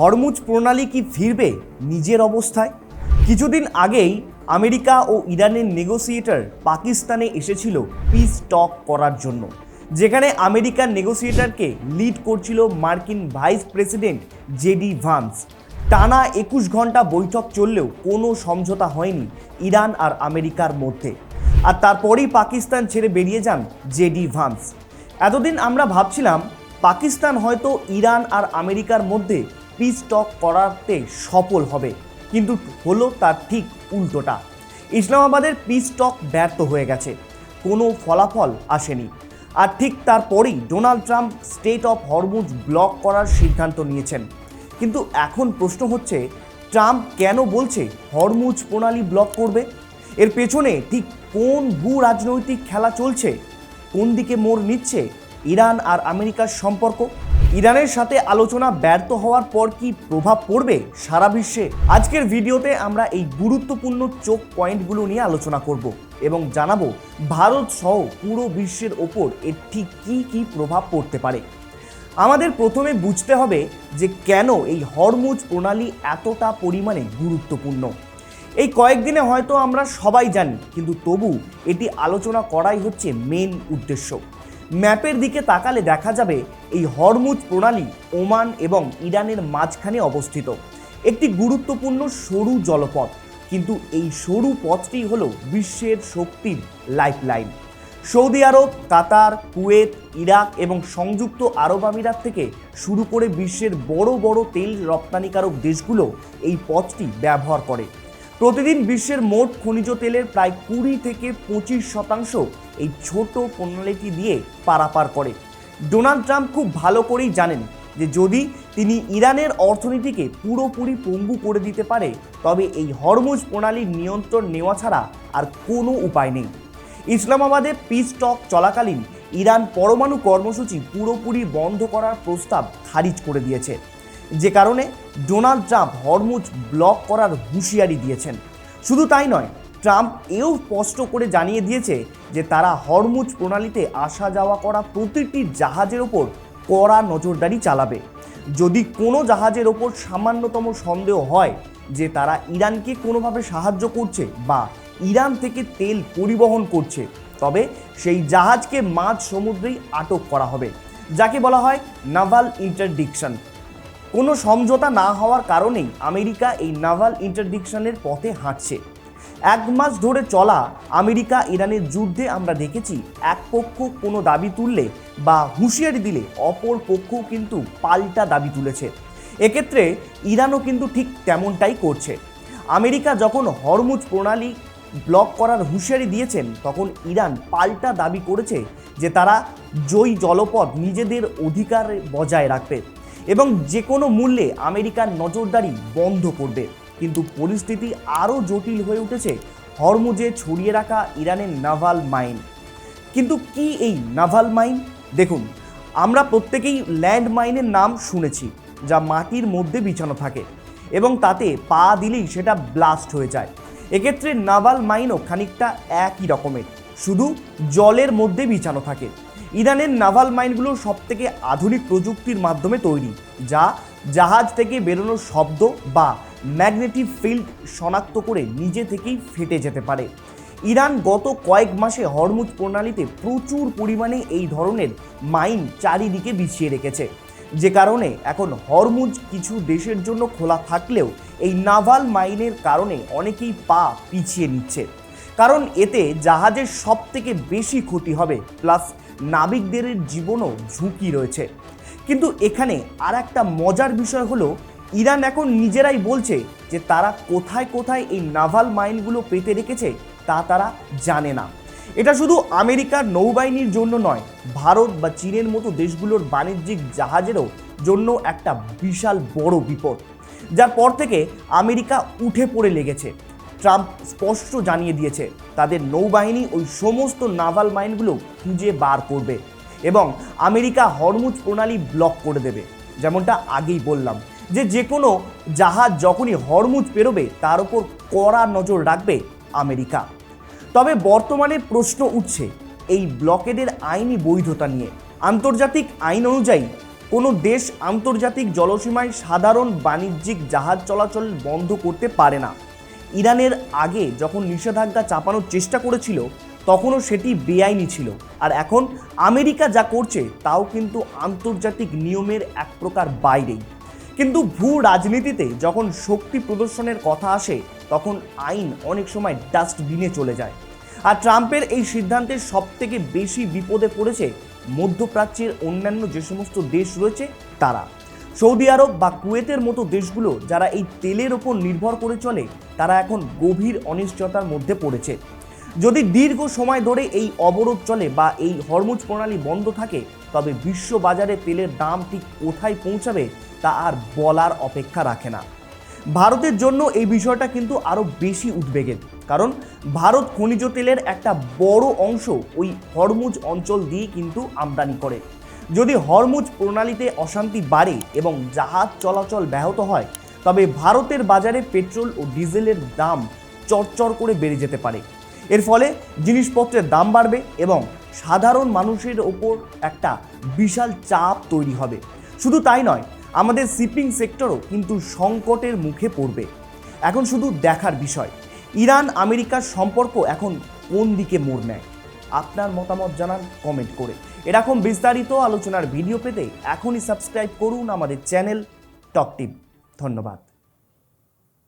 Hormuz প্রণালী কি ফিরবে নিজের অবস্থায়? কিছুদিন আগেই আমেরিকা ও ইরানের নেগোসিয়েটর পাকিস্তানে এসেছিল পিস টক করার জন্য, যেখানে আমেরিকার নেগোসিয়েটরকে লিড করছিল মার্কিন ভাইস প্রেসিডেন্ট জেডি ভান্স। টানা 21 ঘন্টা বৈঠক চললেও কোনো সমঝোতা হয়নি ইরান আর আমেরিকার মধ্যে, আর তারপরেই পাকিস্তান ছেড়ে বেরিয়ে যান জেডি ভান্স। এতদিন আমরা ভাবছিলাম পাকিস্তান হয়তো ইরান আর আমেরিকার মধ্যে পিস টক করাতে সফল হবে, কিন্তু হলো তার ঠিক উল্টোটা। ইসলামাবাদের পিস টক ব্যর্থ হয়ে গেছে, কোনো ফলাফল আসেনি। আর ঠিক তারপরেই Donald Trump state of Hormuz block করার সিদ্ধান্ত নিয়েছেন। কিন্তু এখন প্রশ্ন হচ্ছে, ট্রাম্প কেন বলছে হরমুজ প্রণালী ব্লক করবে? এর পেছনে ঠিক কোন ভূ রাজনৈতিক খেলা চলছে? কোন দিকে মোড় নিচ্ছে ইরান আর আমেরিকার সম্পর্ক? ইরানের সাথে আলোচনা ব্যর্থ হওয়ার পর কি প্রভাব পড়বে সারা বিশ্বে? আজকের ভিডিওতে আমরা এই গুরুত্বপূর্ণ চোখ পয়েন্টগুলো নিয়ে আলোচনা করব এবং জানাবো ভারত সহ পুরো বিশ্বের ওপর এর ঠিক কী প্রভাব পড়তে পারে। আমাদের প্রথমে বুঝতে হবে যে কেন এই হরমুজ প্রণালী এতটা পরিমাণে গুরুত্বপূর্ণ। এই কয়েকদিনে হয়তো আমরা সবাই জানি, কিন্তু তবু এটি আলোচনা করাই হচ্ছে মেন উদ্দেশ্য। ম্যাপের দিকে তাকালে দেখা যাবে এই হরমুজ প্রণালী ওমান এবং ইরানের মাঝখানে অবস্থিত একটি গুরুত্বপূর্ণ সরু জলপথ। কিন্তু এই সরু পথটি হলো বিশ্বের শক্তির লাইফলাইন। সৌদি আরব, কাতার, কুয়েত, ইরাক এবং সংযুক্ত আরব আমিরাত থেকে শুরু করে বিশ্বের বড় বড় তেল রপ্তানিকারক দেশগুলো এই পথটি ব্যবহার করে। প্রতিদিন বিশ্বের মোট খনিজ তেলের প্রায় 20 থেকে 25% এই ছোট প্রণালীটি দিয়ে পারাপার করে। ডোনাল্ড ট্রাম্প খুব ভালো করেই জানেন যে যদি তিনি ইরানের অর্থনীতিকে পুরোপুরি পঙ্গু করে দিতে পারে, তবে এই হরমুজ প্রণালীর নিয়ন্ত্রণ নেওয়া ছাড়া আর কোনো উপায় নেই। ইসলামাবাদে পিস টক চলাকালীন ইরান পরমাণু কর্মসূচি পুরোপুরি বন্ধ করার প্রস্তাব খারিজ করে দিয়েছে, যে কারণে ডোনাল্ড ট্রাম্প হরমুজ ব্লক করার হুঁশিয়ারি দিয়েছেন। শুধু তাই নয়, ট্রাম্প এও স্পষ্ট করে জানিয়ে দিয়েছে যে তারা হরমুজ প্রণালীতে আসা যাওয়া করা প্রতিটি জাহাজের ওপর কড়া নজরদারি চালাবে। যদি কোনো জাহাজের ওপর সামান্যতম সন্দেহ হয় যে তারা ইরানকে কোনোভাবে সাহায্য করছে বা ইরান থেকে তেল পরিবহন করছে, তবে সেই জাহাজকে মাঝ সমুদ্রেই আটক করা হবে, যাকে বলা হয় নাভাল ইন্টারডিকশন। কোনো সমঝোতা না হওয়ার কারণেই আমেরিকা এই নাভাল ইন্টারডিকশনের পথে হাঁটছে। 1 মাস ধরে চলা আমেরিকা ইরানের যুদ্ধে আমরা দেখেছি, এক পক্ষ কোনো দাবি তুললে বা হুঁশিয়ারি দিলে অপর পক্ষও কিন্তু পাল্টা দাবি তুলেছে। এক্ষেত্রে ইরানও কিন্তু ঠিক তেমনটাই করছে। আমেরিকা যখন হরমুজ প্রণালী ব্লক করার হুঁশিয়ারি দিয়েছেন, তখন ইরান পাল্টা দাবি করেছে যে তারা জয়ী জলপথ নিজেদের অধিকারে বজায় রাখবে এবং যে কোনো মূল্যে আমেরিকার নজরদারি বন্ধ করবে। কিন্তু পরিস্থিতি আরও জটিল হয়ে উঠেছে হরমুজে ছড়িয়ে রাখা ইরানের নাভাল মাইন। কিন্তু কি এই নাভাল মাইন? দেখুন, আমরা প্রত্যেকেই ল্যান্ড মাইনের নাম শুনেছি, যা মাটির মধ্যে বিছানো থাকে এবং তাতে পা দিলেই সেটা ব্লাস্ট হয়ে যায়। এক্ষেত্রে নাভাল মাইনও খানিকটা একই রকমের, শুধু জলের মধ্যে বিছানো থাকে। ইরানের নাভাল মাইনগুলো সবথেকে আধুনিক প্রযুক্তির মাধ্যমে তৈরি, যা জাহাজ থেকে বেরোনোর শব্দ বা ম্যাগনেটিক ফিল্ড শনাক্ত করে নিজে থেকেই ফেটে যেতে পারে। ইরান গত কয়েক মাসে হরমুজ প্রণালীতে প্রচুর পরিমাণে এই ধরনের মাইন চারিদিকে বিছিয়ে রেখেছে, যে কারণে এখন হরমুজ কিছু দেশের জন্য খোলা থাকলেও এই নাভাল মাইনের কারণে অনেকেই পা পিছিয়ে নিচ্ছে, কারণ এতে জাহাজের সবথেকে বেশি ক্ষতি হবে, প্লাস নাবিকদের জীবনও ঝুঁকি রয়েছে। কিন্তু এখানে আর একটা মজার বিষয় হলো, ইরান এখন নিজেরাই বলছে যে তারা কোথায় কোথায় এই নাভাল মাইনগুলো পেতে রেখেছে তা তারা জানে না। এটা শুধু আমেরিকার নৌবাহিনীর জন্য নয়, ভারত বা চীনের মতো দেশগুলোর বাণিজ্যিক জাহাজেরও জন্য একটা বিশাল বড় বিপদ, যার পর থেকে আমেরিকা উঠে পড়ে লেগেছে। ট্রাম্প স্পষ্ট জানিয়ে দিয়েছে তাদের নৌবাহিনী ওই সমস্ত নাভাল মাইনগুলো খুঁজে বার করবে এবং আমেরিকা হরমুজ প্রণালী ব্লক করে দেবে। যেমনটা আগেই বললাম যে কোনো জাহাজ যখনই হরমুজ পেরোবে তার উপর কড়া নজর রাখবে আমেরিকা। তবে বর্তমানে প্রশ্ন উঠছে এই ব্লকেডের আইনি বৈধতা নিয়ে। আন্তর্জাতিক আইন অনুযায়ী কোনো দেশ আন্তর্জাতিক জলসীমায় সাধারণ বাণিজ্যিক জাহাজ চলাচল বন্ধ করতে পারে না। ইরানের আগে যখন নিষেধাজ্ঞা চাপানোর চেষ্টা করেছিল তখনও সেটি বেআইনি ছিল, আর এখন আমেরিকা যা করছে তাও কিন্তু আন্তর্জাতিক নিয়মের এক প্রকার বাইরেই। কিন্তু ভূ রাজনীতিতে যখন শক্তি প্রদর্শনের কথা আসে তখন আইন অনেক সময় ডাস্টবিনে চলে যায়। আর ট্রাম্পের এই সিদ্ধান্তের সবথেকে বেশি বিপদে পড়েছে মধ্যপ্রাচ্যের অন্যান্য যে সমস্ত দেশ রয়েছে তারা। সৌদি আরব বা কুয়েতের মতো দেশগুলো যারা এই তেলের ওপর নির্ভর করে চলে তারা এখন গভীর অনিশ্চয়তার মধ্যে পড়েছে। যদি দীর্ঘ সময় ধরে এই অবরোধ চলে বা এই হরমুজ প্রণালী বন্ধ থাকে তবে বিশ্ব বাজারে তেলের দাম ঠিক কোথায় পৌঁছাবে তা আর বলার অপেক্ষা রাখে না। ভারতের জন্য এই বিষয়টা কিন্তু আরও বেশি উদ্বেগের, কারণ ভারত খনিজ তেলের একটা বড় অংশ ওই হরমুজ অঞ্চল দিয়ে কিন্তু আমদানি করে। যদি হরমুজ প্রণালীতে অশান্তি বাড়ে এবং জাহাজ চলাচল ব্যাহত হয় তবে ভারতের বাজারে পেট্রোল ও ডিজেলের দাম চড়চড় করে বেড়ে যেতে পারে। এর ফলে জিনিসপত্রের দাম বাড়বে এবং সাধারণ মানুষের ওপর একটা বিশাল চাপ তৈরি হবে। শুধু তাই নয়, আমাদের শিপিং সেক্টরও কিন্তু সংকটের মুখে পড়বে। এখন শুধু দেখার বিষয় ইরান আমেরিকার সম্পর্ক এখন কোন দিকে মোড় নেয়। আপনার মতামত জানান কমেন্ট করে। এরকম বিস্তারিত আলোচনার ভিডিও পেতে এখনই সাবস্ক্রাইব করুন আমাদের চ্যানেল টক টিপ। ধন্যবাদ।